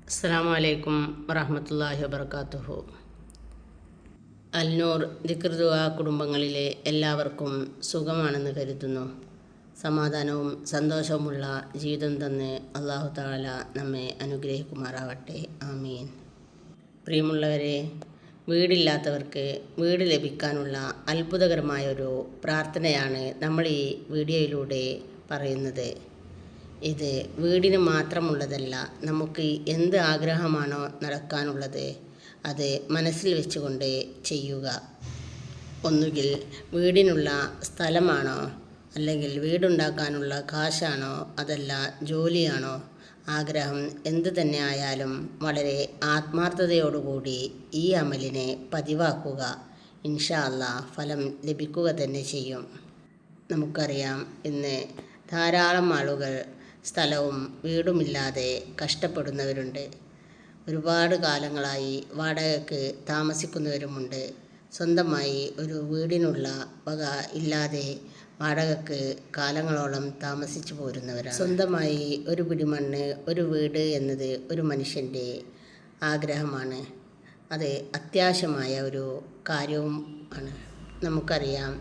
അസ്സലാമു അലൈക്കും വറഹ്മത്തുള്ളാഹി വബറകാതുഹു. അൽനൂർ ദിക്ർ ദുആ കുടുംബങ്ങളിലെ എല്ലാവർക്കും സുഖമാണെന്ന് കരുതുന്നു. സമാധാനവും സന്തോഷവുമുള്ള ജീവിതം തന്ന് അല്ലാഹു തആല നമ്മെ അനുഗ്രഹിക്കുമാറാവട്ടെ. ആമീൻ. പ്രിയമുള്ളവരെ, വീടില്ലാത്തവർക്ക് വീട് ലഭിക്കാനുള്ള അത്ഭുതകരമായൊരു പ്രാർത്ഥനയാണ് നമ്മൾ ഈ വീഡിയോയിലൂടെ പറയുന്നത്. ഇത് വീടിന് മാത്രമുള്ളതല്ല. നമുക്ക് എന്ത് ആഗ്രഹമാണോ നടക്കാനുള്ളത് അത് മനസ്സിൽ വെച്ചുകൊണ്ട് ചെയ്യുക. ഒന്നുകിൽ വീടിനുള്ള സ്ഥലമാണോ, അല്ലെങ്കിൽ വീടുണ്ടാക്കാനുള്ള കാശാണോ, അതല്ല ജോലിയാണോ, ആഗ്രഹം എന്തു തന്നെ ആയാലും വളരെ ആത്മാർത്ഥതയോടുകൂടി ഈ അമലിനെ പതിവാക്കുക. ഇൻഷാ അല്ലാഹ് ഫലം ലഭിക്കുക തന്നെ ചെയ്യും. നമുക്കറിയാം, ഇന്ന് ധാരാളം ആളുകൾ സ്ഥലവും വീടുമില്ലാതെ കഷ്ടപ്പെടുന്നവരുണ്ട്. ഒരുപാട് കാലങ്ങളായി വാടകയ്ക്ക് താമസിക്കുന്നവരുമുണ്ട്. സ്വന്തമായി ഒരു വീടിനുള്ള വക ഇല്ലാതെ വാടകയ്ക്ക് കാലങ്ങളോളം താമസിച്ചു പോരുന്നവരാണ്. സ്വന്തമായി ഒരു പിടിമണ്ണ്, ഒരു വീട് എന്നത് ഒരു മനുഷ്യൻ്റെ ആഗ്രഹമാണ്. അത് അത്യാവശ്യമായ ഒരു കാര്യവും ആണ്. നമുക്കറിയാം,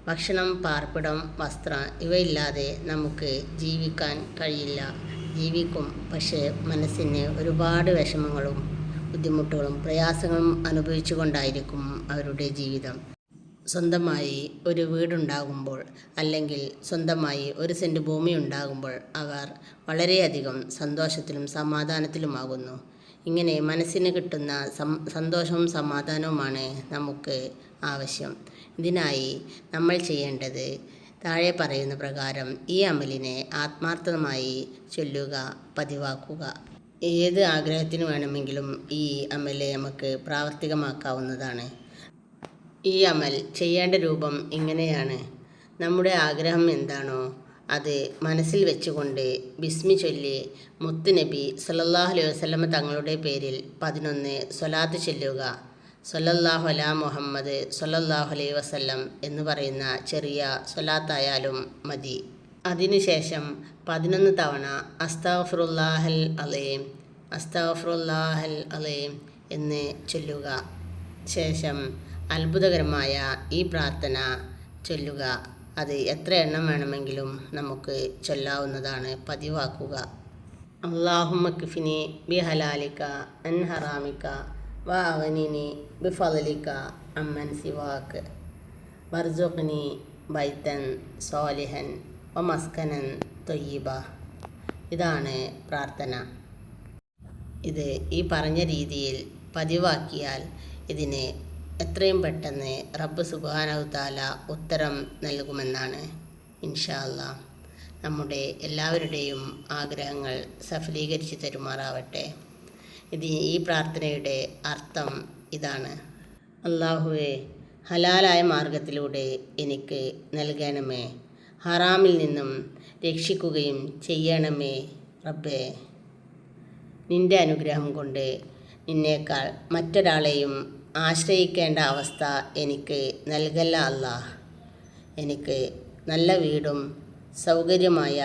ഭക്ഷണം, പാർപ്പിടം, വസ്ത്രം ഇവയില്ലാതെ നമുക്ക് ജീവിക്കാൻ കഴിയില്ല. ജീവിക്കും, പക്ഷേ മനസ്സിന് ഒരുപാട് വിഷമങ്ങളും ബുദ്ധിമുട്ടുകളും പ്രയാസങ്ങളും അനുഭവിച്ചു കൊണ്ടായിരിക്കും അവരുടെ ജീവിതം. സ്വന്തമായി ഒരു വീടുണ്ടാകുമ്പോൾ, അല്ലെങ്കിൽ സ്വന്തമായി ഒരു സെൻറ്റ് ഭൂമി ഉണ്ടാകുമ്പോൾ അവർ വളരെയധികം സന്തോഷത്തിലും സമാധാനത്തിലുമാകുന്നു. ഇങ്ങനെ മനസ്സിന് കിട്ടുന്ന സന്തോഷവും സമാധാനവുമാണ് നമുക്ക് ആവശ്യം. ഇതിനായി നമ്മൾ ചെയ്യേണ്ടത് താഴെ പറയുന്ന പ്രകാരം ഈ അമലിനെ ആത്മാർത്ഥമായി ചൊല്ലുക, പതിവാക്കുക. ഏത് ആഗ്രഹത്തിന് വേണമെങ്കിലും ഈ അമല് നമുക്ക് പ്രാവർത്തികമാക്കാവുന്നതാണ്. ഈ അമൽ ചെയ്യേണ്ട രൂപം ഇങ്ങനെയാണ്. നമ്മുടെ ആഗ്രഹം എന്താണോ അത് മനസ്സിൽ വെച്ചുകൊണ്ട് ബിസ്മി ചൊല്ലി മുത്തുനബി സ്വല്ലല്ലാഹു അലൈഹി വസല്ലമ തങ്ങളുടെ പേരിൽ 11 സ്വലാത്ത് ചൊല്ലുക. സ്വല്ലല്ലാഹു അലാ മുഹമ്മദ് സ്വല്ലല്ലാഹു അലൈഹി വസല്ലം എന്ന് പറയുന്ന ചെറിയ സ്വലാത്തായാലും മതി. അതിനുശേഷം 11 തവണ അസ്തഗ്ഫിറുല്ലാഹൽ അലീം, അസ്തഗ്ഫിറുല്ലാഹൽ അലീം എന്ന് ചൊല്ലുക. ശേഷം അത്ഭുതകരമായ ഈ പ്രാർത്ഥന ചൊല്ലുക. അത് എത്ര എണ്ണം വേണമെങ്കിലും നമുക്ക് ചൊല്ലാവുന്നതാണ്. പതിവാക്കുക. അല്ലാഹുമ്മ ക്ഫിനി ബിഹലാലിക അൻ ഹറാമിക വഅഗ്നിനി ബിഫളിക അമ്മൻ സിവാക് വർസുഖ്നി ബൈതൻ സ്വാലിഹൻ വമസ്കനൻ ത്വയ്യിബ. ഇതാണ് പ്രാർത്ഥന. ഇത് ഈ പറഞ്ഞ രീതിയിൽ പതിവാക്കിയാൽ ഇതിന് എത്രയും പെട്ടെന്ന് റബ്ബ് സുബ്ഹാനഹു തആല ഉത്തരം നൽകുമെന്നാണ്. ഇൻഷാ അല്ലാഹ് നമ്മുടെ എല്ലാവരുടെയും ആഗ്രഹങ്ങൾ സഫലീകരിച്ച് തരുമാറാവട്ടെ. ഈ പ്രാർത്ഥനയുടെ അർത്ഥം ഇതാണ്: അല്ലാഹുവേ, ഹലാലായ മാർഗത്തിലൂടെ എനിക്ക് നൽകണമേ. ഹറാമിൽ നിന്നും രക്ഷിക്കുകയും ചെയ്യണമേ റബ്ബേ. നിൻ്റെ അനുഗ്രഹം കൊണ്ട് നിന്നേക്കാൾ മറ്റൊരാളെയും ആശ്രയിക്കേണ്ട അവസ്ഥ എനിക്ക് നൽകല്ല അല്ലാഹ്. എനിക്ക് നല്ല വീടും സൗകര്യമായ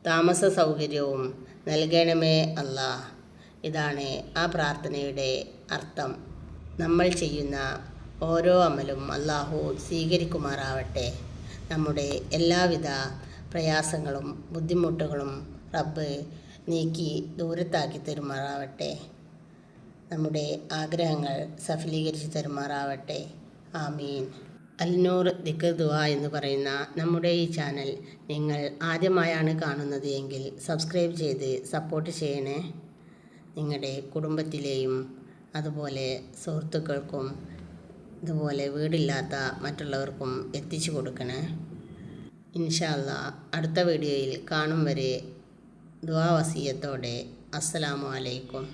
താമസ സൗകര്യവും നൽകണമേ അല്ലാഹ്. ഇതാണ് ആ പ്രാർത്ഥനയുടെ അർത്ഥം. നമ്മൾ ചെയ്യുന്ന ഓരോ അമലും അല്ലാഹു സ്വീകരിക്കുമാറാവട്ടെ. നമ്മുടെ എല്ലാവിധ പ്രയാസങ്ങളും ബുദ്ധിമുട്ടുകളും റബ്ബ് നീക്കി ദൂരത്താക്കി തരുമാറാവട്ടെ. നമ്മുടെ ആഗ്രഹങ്ങൾ സഫലീകരിച്ച് തരുമാറാവട്ടെ. ആമീൻ. അൽനൂർ ദിക്ർ ദുആ എന്ന് പറയുന്ന നമ്മുടെ ഈ ചാനൽ നിങ്ങൾ ആദ്യമായാണ് കാണുന്നത് എങ്കിൽ സബ്സ്ക്രൈബ് ചെയ്ത് സപ്പോർട്ട് ചെയ്യണേ. നിങ്ങളുടെ കുടുംബത്തിലെയും അതുപോലെ സുഹൃത്തുക്കൾക്കും ഇതുപോലെ വീടില്ലാത്ത മറ്റുള്ളവർക്കും എത്തിച്ചു കൊടുക്കണേ. ഇൻഷാ അല്ലാഹ് അടുത്ത വീഡിയോയിൽ കാണും വരെ ദുആ വസിയത്തോടെ അസ്സലാമു അലൈക്കും.